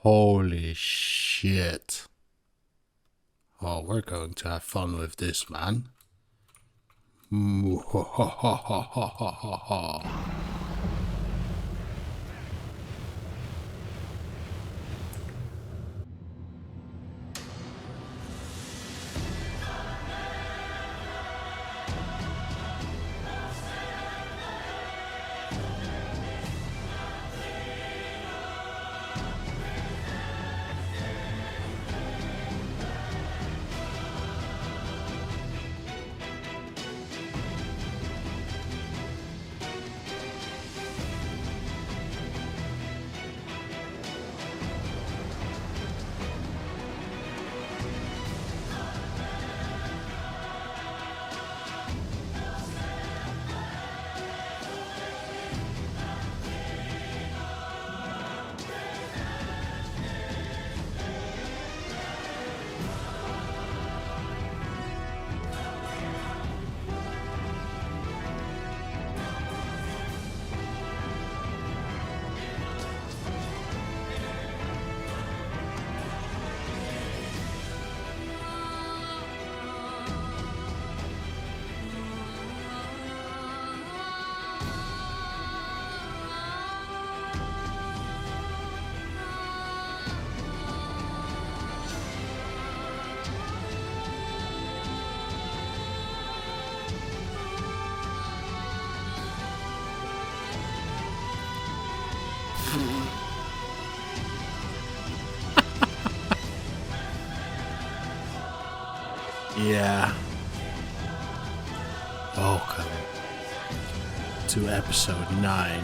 Holy shit. Oh, we're going to have fun with this, man. Yeah. Welcome to episode 9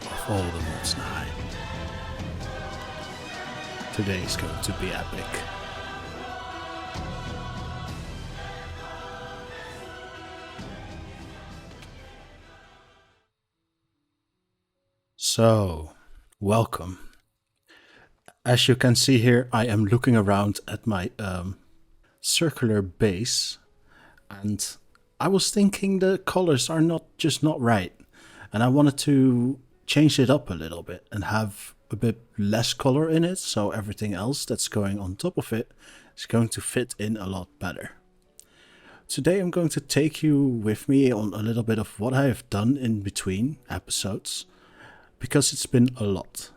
of All the Mods 9. Today's going to be epic. So, welcome. As you can see here, I am looking around at my circular base, and I was thinking the colors are not right, and I wanted to change it up a little bit and have a bit less color in it, so everything else that's going on top of it is going to fit in a lot better. Today I'm going to take you with me on a little bit of what I have done in between episodes, because it's been a lot,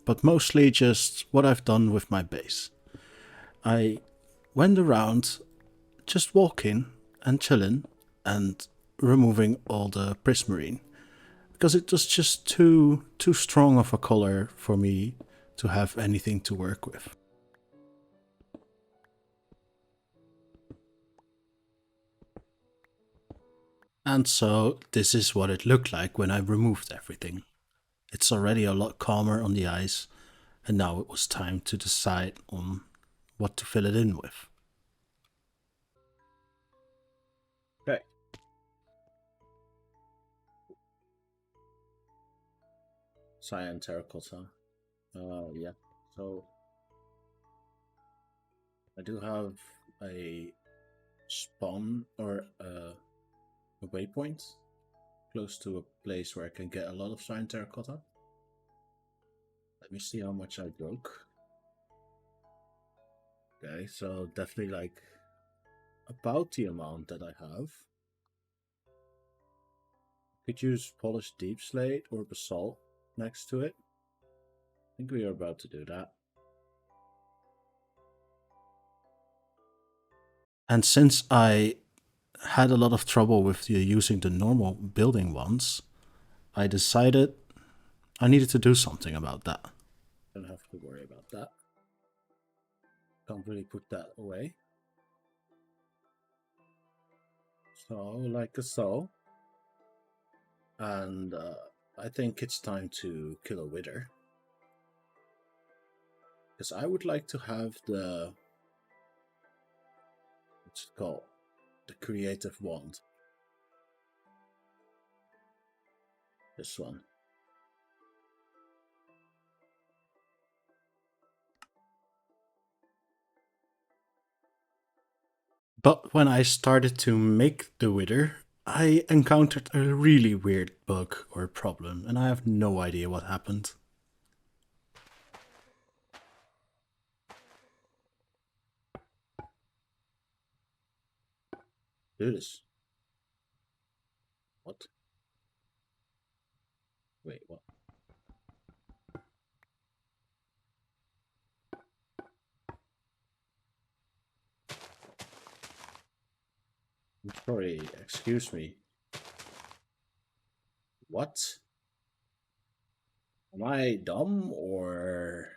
but mostly just what I've done with my base. I went around just walking and chilling and removing all the prismarine, because it was just too strong of a color for me to have anything to work with. And so this is what it looked like when I removed everything. It's already a lot calmer on the eyes, and now it was time to decide on what to fill it in with. Okay. Cyan terracotta. Yeah. So I do have a spawn or a waypoint close to a place where I can get a lot of cyan terracotta. Let me see how much I broke. Okay, so definitely like about the amount that I have. Could use polished deep slate or basalt next to it. I think we are about to do that. And since I had a lot of trouble with using the normal building ones, I decided I needed to do something about that. Don't have to worry about that. Can't really put that away. So, like so. And I think it's time to kill a wither. Because I would like to have the... what's it called? The creative wand. This one. But when I started to make the wither, I encountered a really weird bug or problem, and I have no idea what happened. do this. What? Wait, what? I'm sorry, excuse me. What? Am I dumb or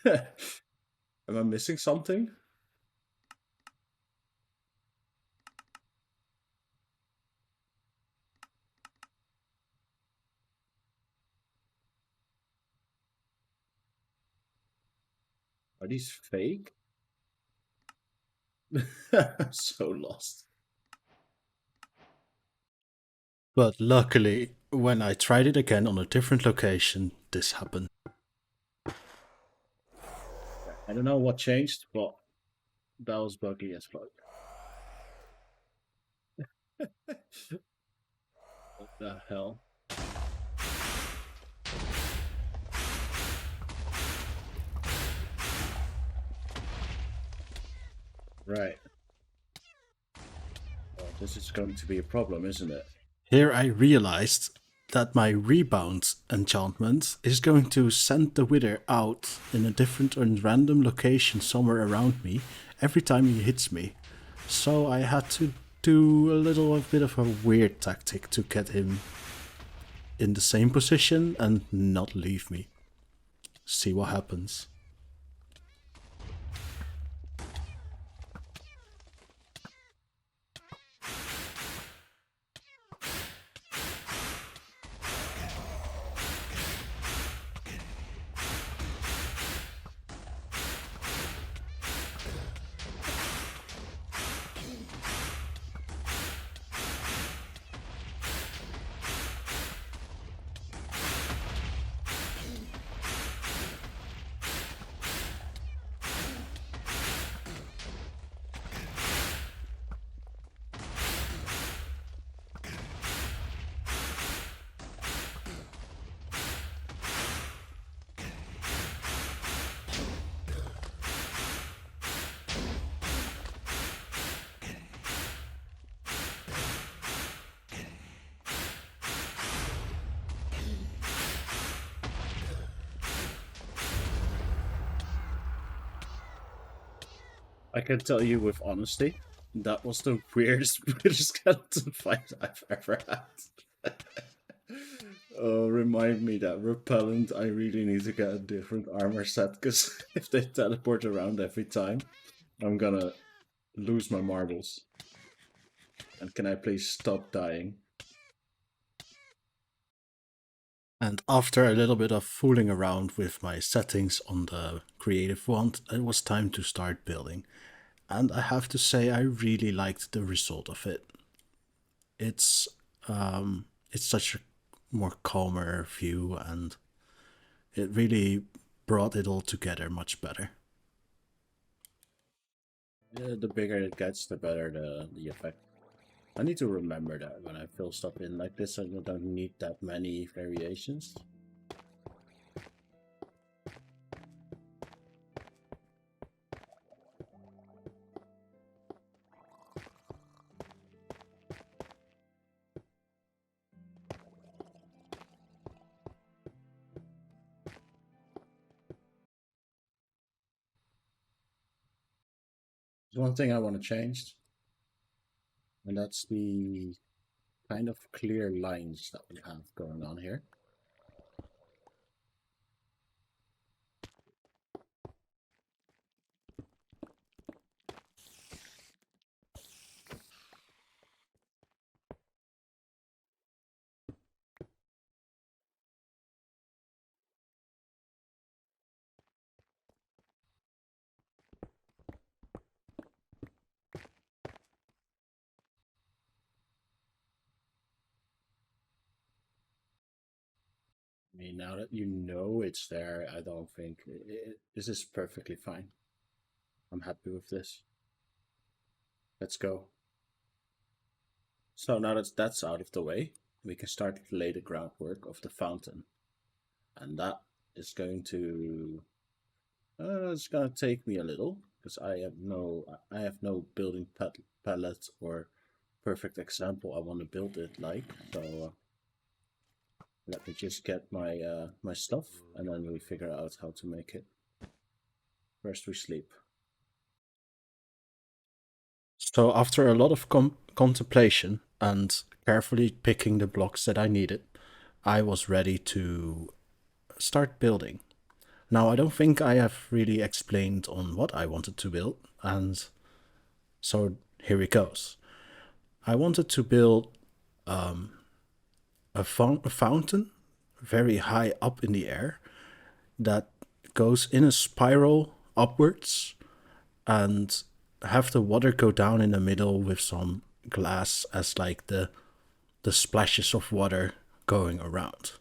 am I missing something? Are these fake? I'm so lost. But luckily, when I tried it again on a different location, this happened. I don't know what changed, but that was buggy as fuck. What the hell? Right. Well, this is going to be a problem, isn't it? Here I realized that my rebound enchantment is going to send the wither out in a different and random location somewhere around me every time he hits me. So I had to do a little bit of a weird tactic to get him in the same position and not leave me. See what happens. I can tell you with honesty, that was the weirdest British skeleton fight I've ever had. Oh, remind me that repellent, I really need to get a different armor set, because if they teleport around every time, I'm gonna lose my marbles. And can I please stop dying? And after a little bit of fooling around with my settings on the creative wand, it was time to start building. And I have to say, I really liked the result of it. It's such a more calmer view, and it really brought it all together much better. Yeah, the bigger it gets, the better the effect. I need to remember that when I fill stuff in like this, I don't need that many variations. There's one thing I want to change, and that's the kind of clear lines that we have going on here. I mean, now that you know it's there, I don't think this is perfectly fine. I'm happy with this. Let's go. So now that that's out of the way, we can start to lay the groundwork of the fountain. And that is going to... it's going to take me a little, because I have no building palette or perfect example I want to build it like. So let me just get my stuff, and then we figure out how to make it. First we sleep. So after a lot of contemplation and carefully picking the blocks that I needed, I was ready to start building. Now, I don't think I have really explained on what I wanted to build, and so here it goes. I wanted to build a fountain very high up in the air that goes in a spiral upwards and have the water go down in the middle with some glass as like the splashes of water going around.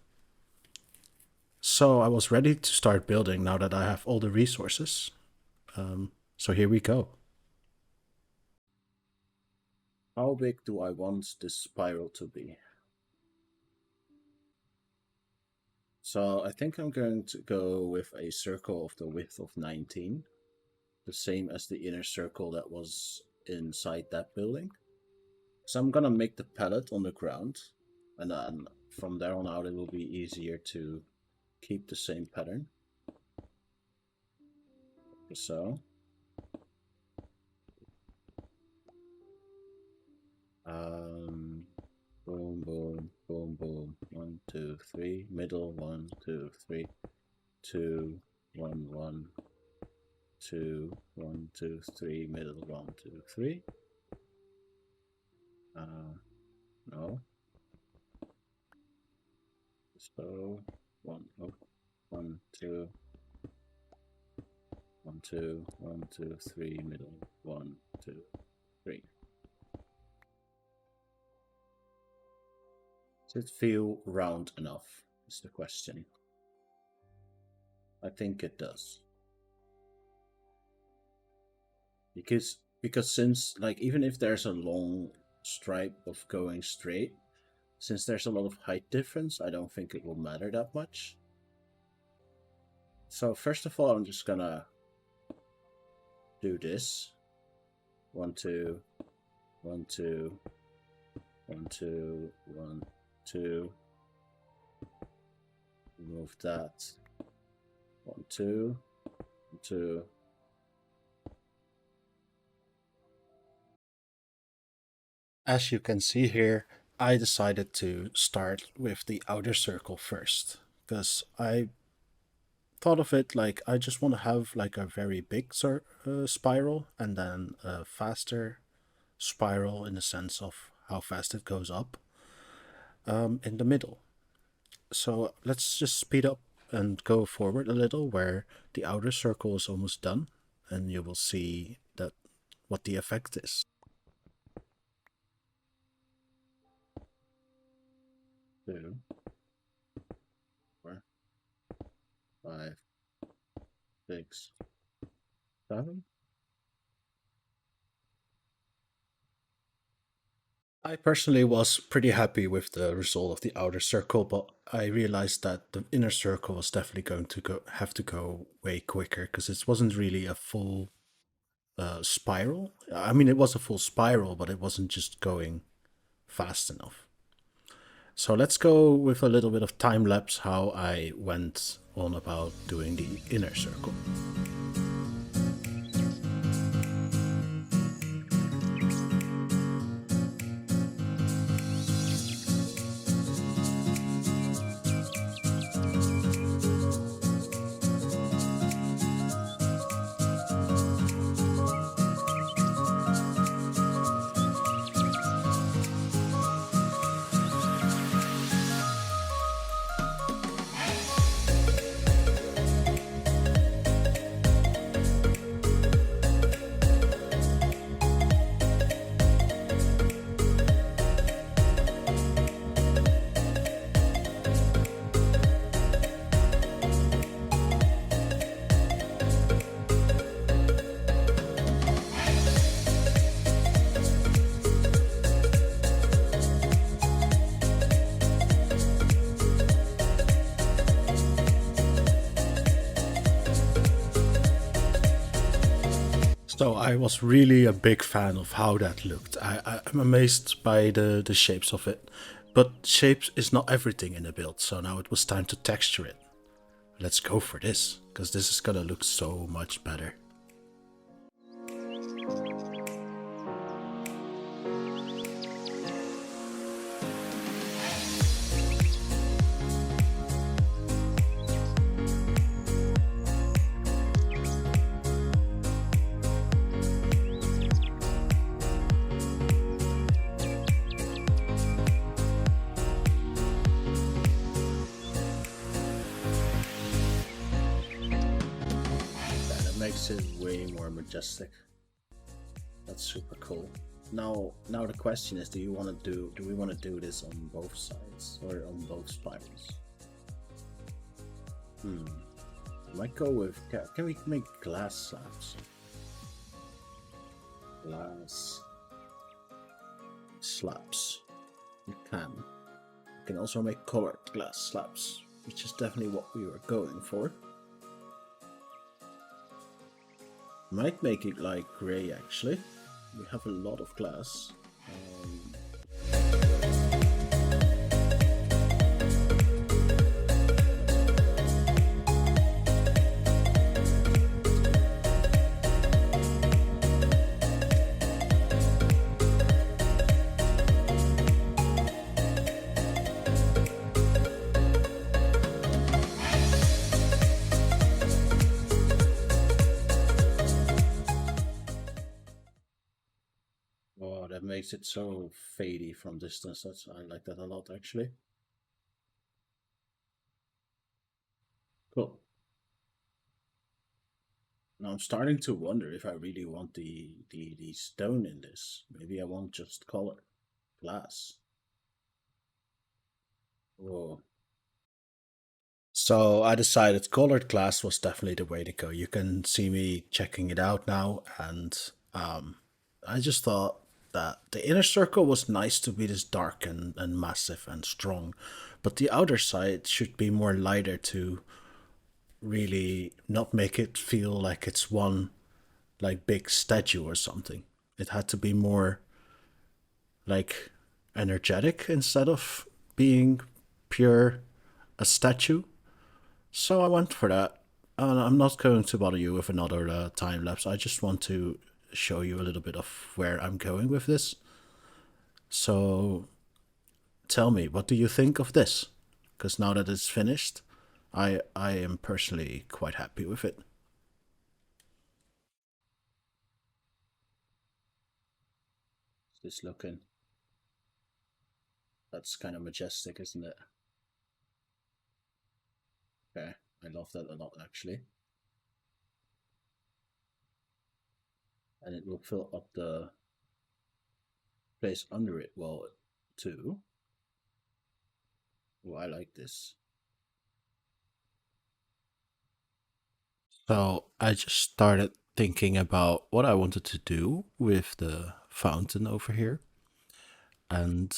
So I was ready to start building now that I have all the resources. So here we go. How big do I want this spiral to be? So I think I'm going to go with a circle of the width of 19. The same as the inner circle that was inside that building. So I'm gonna make the pallet on the ground, and then from there on out it will be easier to keep the same pattern. So. Boom, boom, boom, boom. 1, 2, 3. Middle, 1, 2, 3. 2, 1, 1. 2, 1, 2, 3. Middle, 1, 2, 3. No. So 1, 1, 2. 1, 2, 1, 2, 3. Middle, 1, 2, 3. Does it feel round enough? Is the question. I think it does. Because since, like, even if there's a long stripe of going straight, since there's a lot of height difference, I don't think it will matter that much. So first of all, I'm just gonna do this. 1, 2, 1, 2, 1, 2, 1, 2. Remove that. 1, 2, 1, 2. As you can see here, I decided to start with the outer circle first, because I thought of it like I just want to have like a very big spiral and then a faster spiral in the sense of how fast it goes up in the middle. So let's just speed up and go forward a little where the outer circle is almost done, and you will see that what the effect is. 2, 4, 5, 6, 7. I personally was pretty happy with the result of the outer circle, but I realized that the inner circle was definitely going to have to go way quicker because it wasn't really a full spiral. I mean, it was a full spiral, but it wasn't just going fast enough. So let's go with a little bit of time lapse how I went on about doing the inner circle. So I was really a big fan of how that looked. I'm amazed by the shapes of it. But shapes is not everything in a build, so now it was time to texture it. Let's go for this, because this is gonna look so much better. That makes it way more majestic. That's super cool. Now the question is, do we want to do this on both sides or on both spirals? I might go with, can we make glass slabs? Glass slabs. We can. We can also make colored glass slabs, which is definitely what we were going for. Might make it like gray actually. We have a lot of glass. Oh, that makes it so fadey from distance. I like that a lot actually. Cool. Now I'm starting to wonder if I really want the stone in this. Maybe I want just color glass. Whoa. So I decided colored glass was definitely the way to go. You can see me checking it out now, and I just thought that the inner circle was nice to be this dark and massive and strong, but the outer side should be more lighter to really not make it feel like it's one like big statue or something. It had to be more like energetic instead of being pure a statue. So I went for that. I'm not going to bother you with another time lapse. I just want to show you a little bit of where I'm going with this. So tell me, what do you think of this? Because now that it's finished, I am personally quite happy with it. This looking, that's kind of majestic, isn't it? Okay, I love that a lot actually. And it will fill up the place under it well too. Oh, I like this. So I just started thinking about what I wanted to do with the fountain over here. And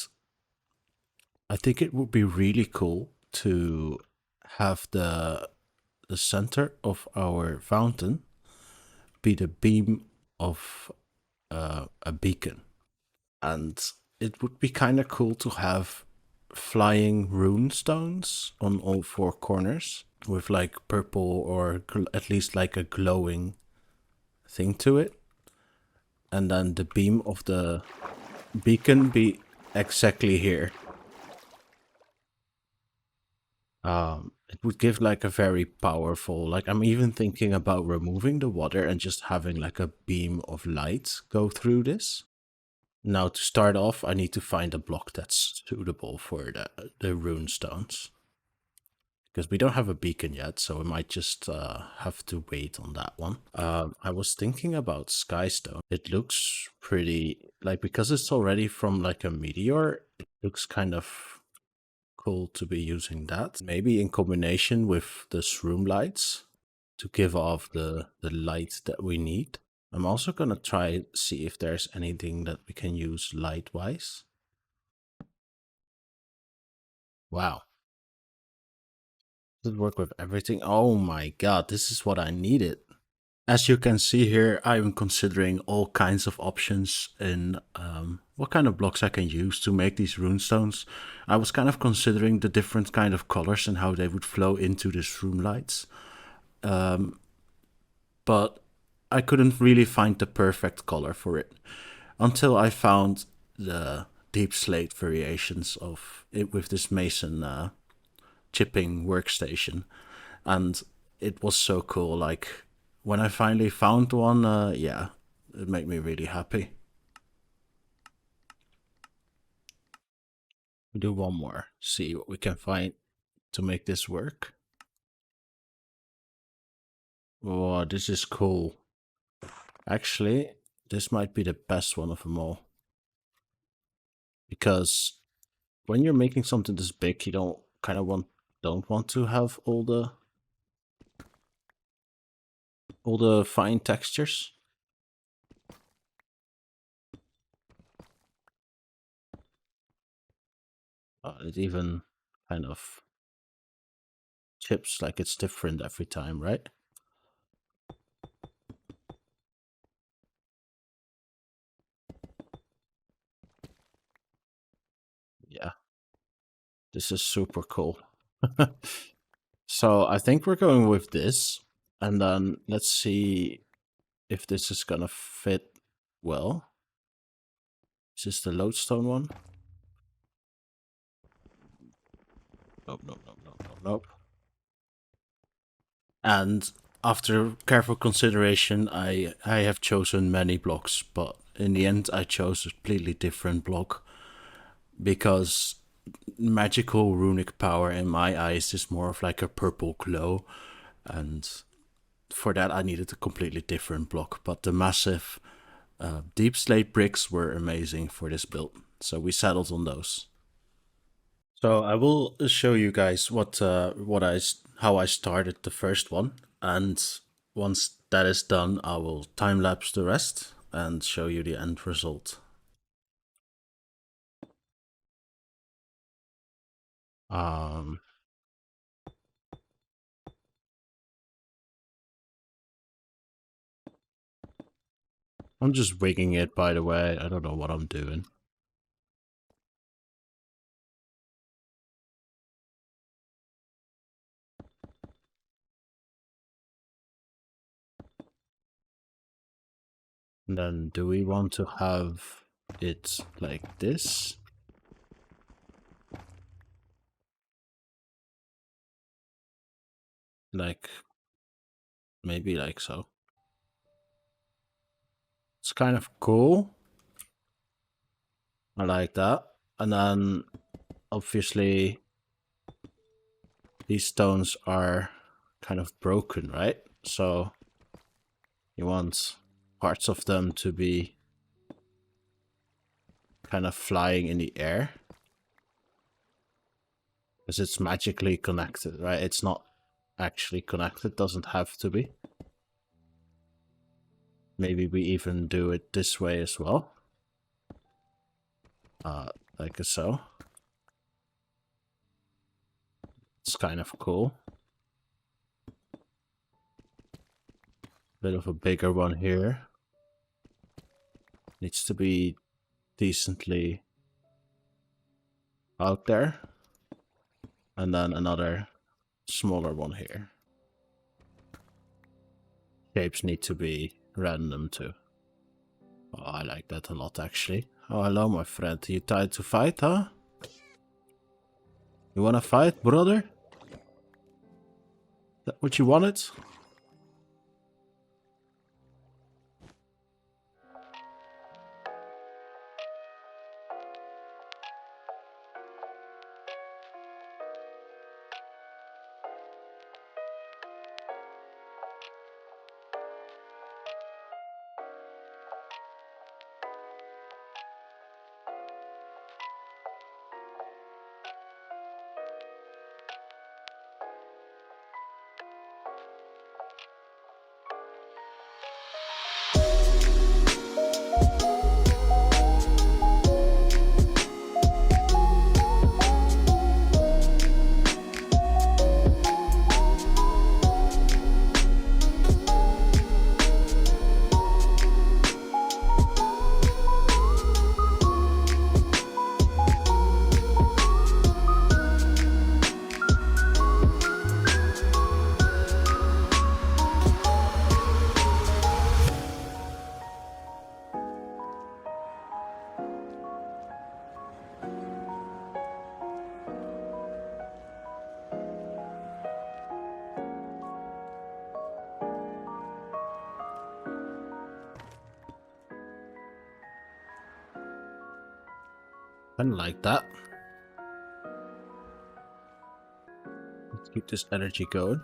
I think it would be really cool to have the center of our fountain be the beam of a beacon. And it would be kind of cool to have flying rune stones on all four corners with like purple or at least like a glowing thing to it. And then the beam of the beacon be exactly here. It would give like a very powerful, like I'm even thinking about removing the water and just having like a beam of light go through this. Now to start off, I need to find a block that's suitable for the rune stones. Because we don't have a beacon yet, so we might just have to wait on that one. I was thinking about Skystone. It looks pretty, like, because it's already from like a meteor, it looks kind of cool to be using that. Maybe in combination with the shroom lights to give off the light that we need. I'm also gonna try see if there's anything that we can use light-wise. Wow. Does it work with everything? Oh my god, this is what I needed. As you can see here, I'm considering all kinds of options in what kind of blocks I can use to make these runestones. I was kind of considering the different kind of colors and how they would flow into this room lights. But I couldn't really find the perfect color for it until I found the deep slate variations of it with this mason chipping workstation, and it was so cool. Like when I finally found one, yeah, it made me really happy. We do one more, see what we can find to make this work. Oh, this is cool. Actually, this might be the best one of them all. Because when you're making something this big, you don't want to have all the fine textures. It even kind of chips like it's different every time, right? Yeah, this is super cool. So I think we're going with this, and then let's see if this is gonna fit well. Is this the lodestone one? Nope, nope, nope, nope, nope, nope. And after careful consideration, I have chosen many blocks, but in the end I chose a completely different block because magical runic power in my eyes is more of like a purple glow, and for that I needed a completely different block. But the massive deep slate bricks were amazing for this build, so we settled on those. So I will show you guys how I started the first one, and once that is done, I will time lapse the rest and show you the end result. Um, I'm just winging it, by the way. I don't know what I'm doing. And then, do we want to have it like this? Like, maybe like so. It's kind of cool. I like that. And then, obviously, these stones are kind of broken, right? So you want parts of them to be kind of flying in the air, because it's magically connected, right? It's not actually connected, doesn't have to be. Maybe we even do it this way as well. Like so. It's kind of cool. Bit of a bigger one here. Needs to be decently out there. And then another smaller one here. Shapes need to be random too. Oh, I like that a lot actually. Oh, hello my friend. You tired to fight, huh? You wanna fight, brother? That what you wanted? Kind of like that. Let's keep this energy going.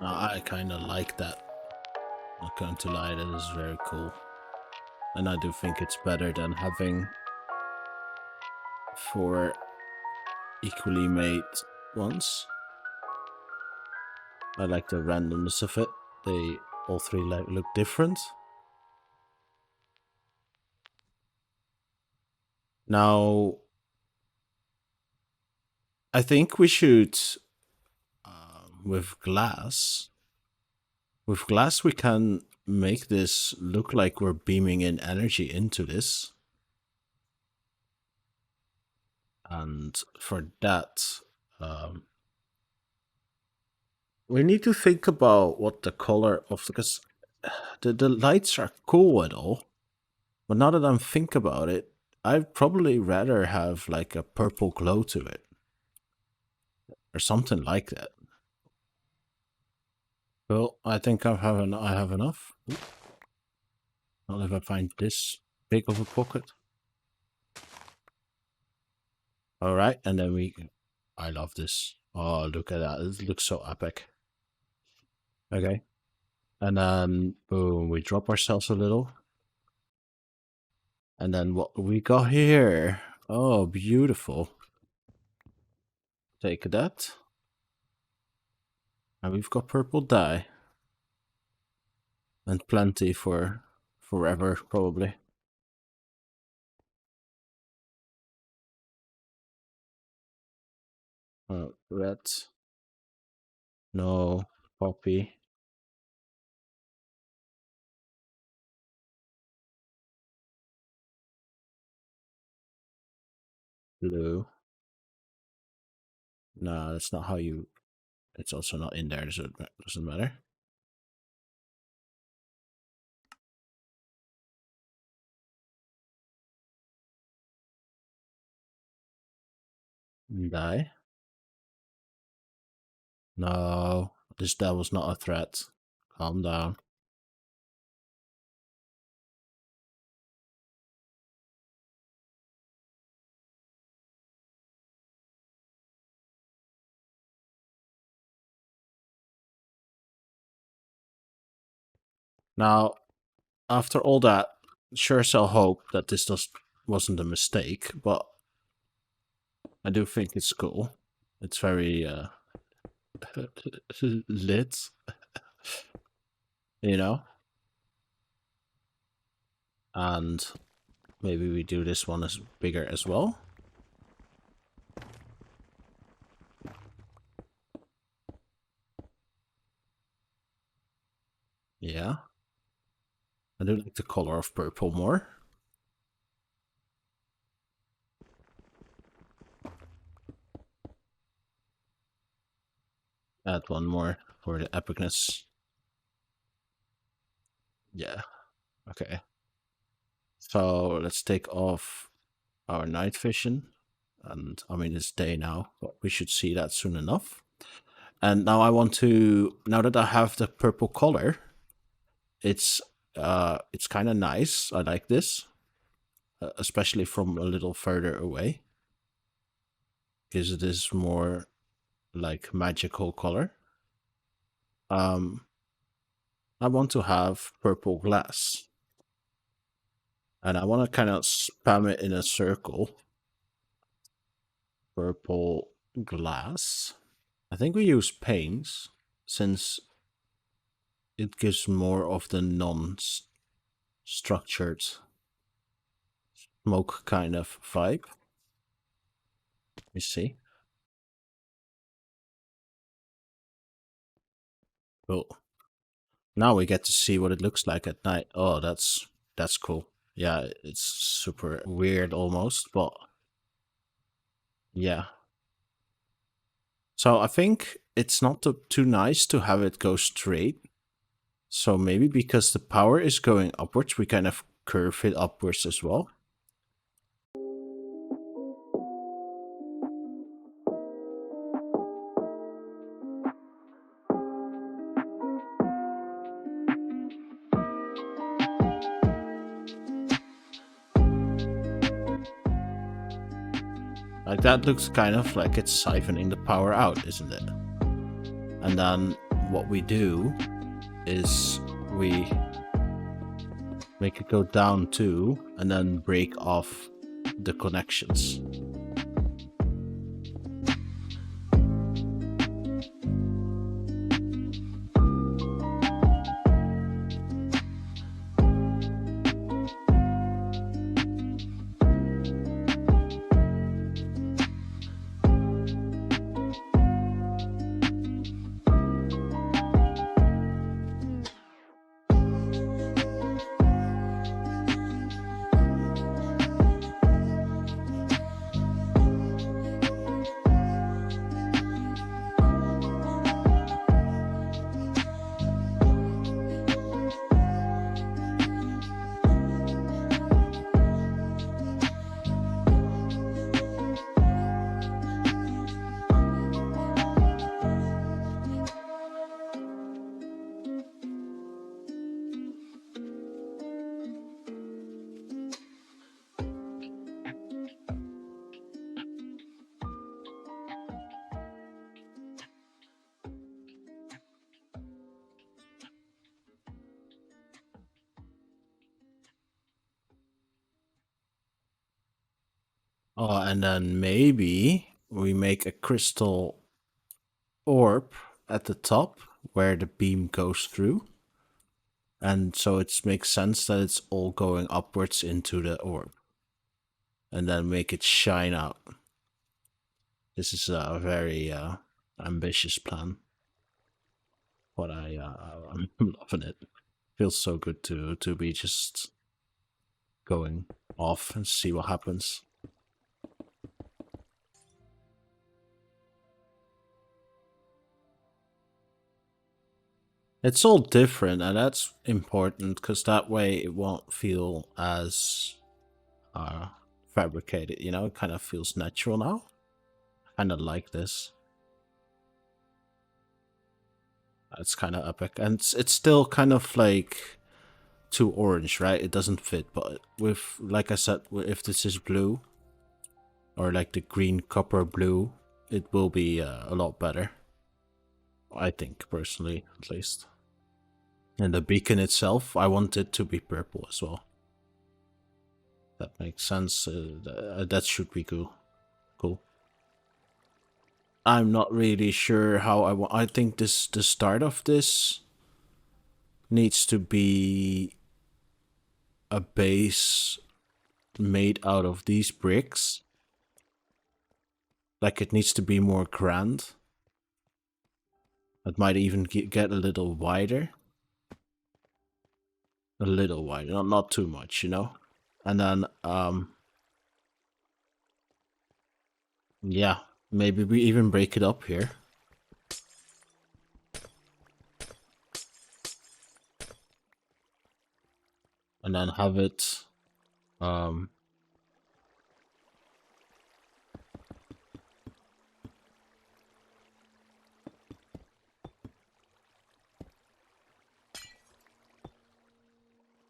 I kind of like that. Not going to lie, that is very cool. And I do think it's better than having 4 equally made ones. I like the randomness of it. They all 3 look different. Now, I think we should, with glass, we can make this look like we're beaming in energy into this. And for that, we need to think about what the color of, because the lights are cool and all, but now that I'm thinking about it, I'd probably rather have like a purple glow to it. Or something like that. Well, I think I have enough. Not if I find this big of a pocket. Alright, and then I love this. Oh, look at that. It looks so epic. Okay. And then, boom, we drop ourselves a little. And then what we got here? Oh, beautiful. Take that. And we've got purple dye. And plenty for forever, probably. Red. No. Poppy. Blue. No, that's not how you... It's also not in there, so it doesn't matter. Die. No, that was not a threat. Calm down. Now, after all that, sure as hell hope that this just wasn't a mistake, but I do think it's cool. It's very lit, you know? And maybe we do this one as bigger as well. Yeah. I do like the color of purple more. Add one more for the epicness. Yeah. Okay. So let's take off our night vision. And I mean, it's day now, but we should see that soon enough. And now I want to, now that I have the purple color, it's kind of nice. I like this, especially from a little further away, because it is more like magical color. Um, I want to have purple glass, and I want to kind of spam it in a circle. Purple glass. I think we use paints since it gives more of the non-structured smoke kind of vibe. You see? Cool. Now we get to see what it looks like at night. Oh, that's cool. Yeah, it's super weird almost, but yeah. So I think it's not too nice to have it go straight. So maybe because the power is going upwards, we kind of curve it upwards as well. Like that looks kind of like it's siphoning the power out, isn't it? And then what we do is we make it go down too, and then break off the connections. Oh, and then maybe we make a crystal orb at the top where the beam goes through. And so it makes sense that it's all going upwards into the orb. And then make it shine out. This is a very ambitious plan. But I'm loving it. Feels so good to be just going off and see what happens. It's all different, and that's important because that way it won't feel as fabricated. You know, it kind of feels natural now. I kind of like this. It's kind of epic, and it's still kind of like too orange, right? It doesn't fit, but with, like I said, if this is blue or like the green copper blue, it will be a lot better. I think, personally, at least. And the beacon itself, I want it to be purple as well. That makes sense. That should be cool. Cool. I'm not really sure how I want. I think the start of this needs to be a base made out of these bricks. Like it needs to be more grand. It might even get a little wider. A little wider, not too much, you know? And then, yeah, maybe we even break it up here. And then have it,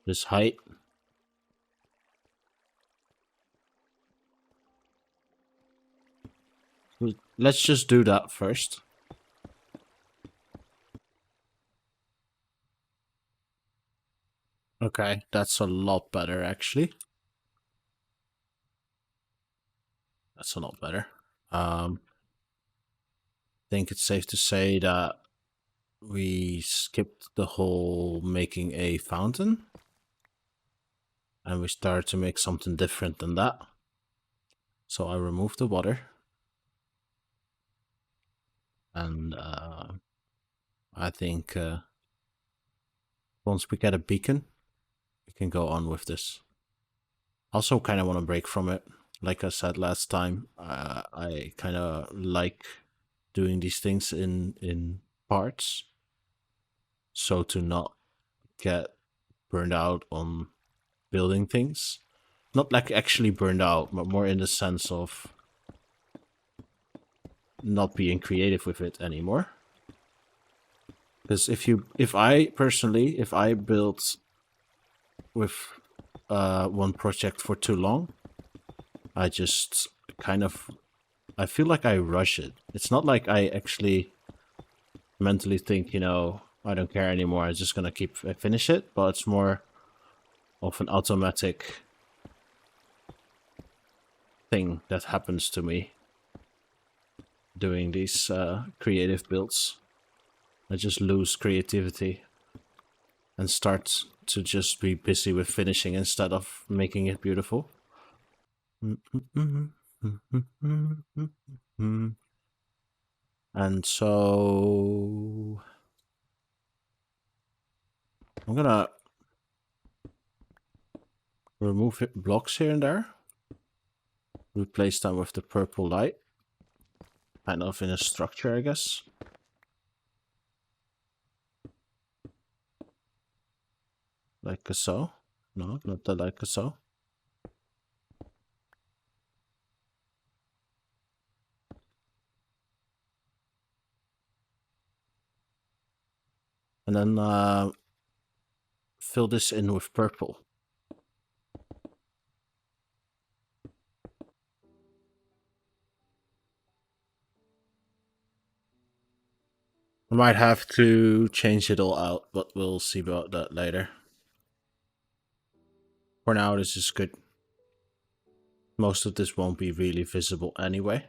this height. Let's just do that first. Okay, that's a lot better, actually. That's a lot better. Think it's safe to say that we skipped the whole making a fountain. And we started to make something different than that. So I removed the water. And I think once we get a beacon, we can go on with this. Also kind of want to break from it. Like I said last time, I kind of like doing these things in parts. So to not get burned out on building things. Not like actually burned out, but more in the sense of not being creative with it anymore. Because if I build with one project for too long, I just kind of, I feel like I rush it. It's not like I actually mentally think, I don't care anymore, I'm just gonna finish it, but it's more of an automatic thing that happens to me doing these creative builds. I just lose creativity and start to just be busy with finishing instead of making it beautiful. And so I'm gonna remove blocks here and there, replace them with the purple light, kind of in a structure, I guess. Like so. No, not that like so. And then fill this in with purple. I might have to change it all out, but we'll see about that later. For now, this is good. Most of this won't be really visible anyway.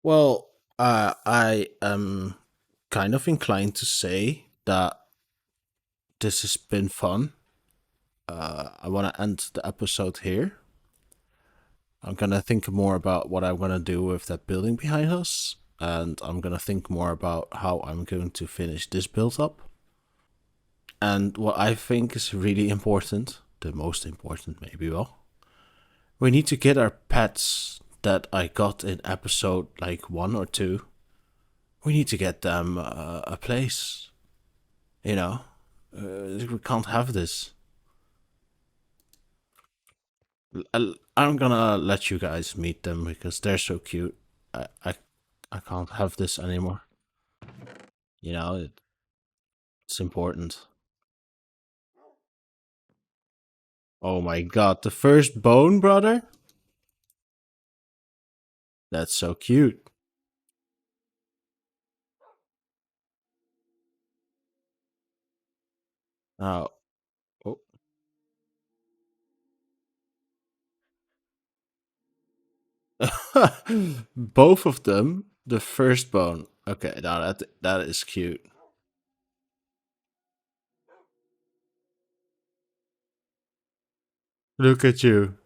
Well, I am kind of inclined to say that this has been fun. I want to end the episode here. I'm gonna think more about what I'm gonna do with that building behind us, and I'm gonna think more about how I'm going to finish this build up. And what I think is really important, the most important maybe, we need to get our pets that I got in episode like 1 or 2. We need to get them a place. We can't have this. I'm gonna let you guys meet them because they're so cute. I can't have this anymore. It's important. Oh my god, the first bone, brother? That's so cute. Oh. Oh. Both of them, the first bone. Okay, now that is cute. Look at you.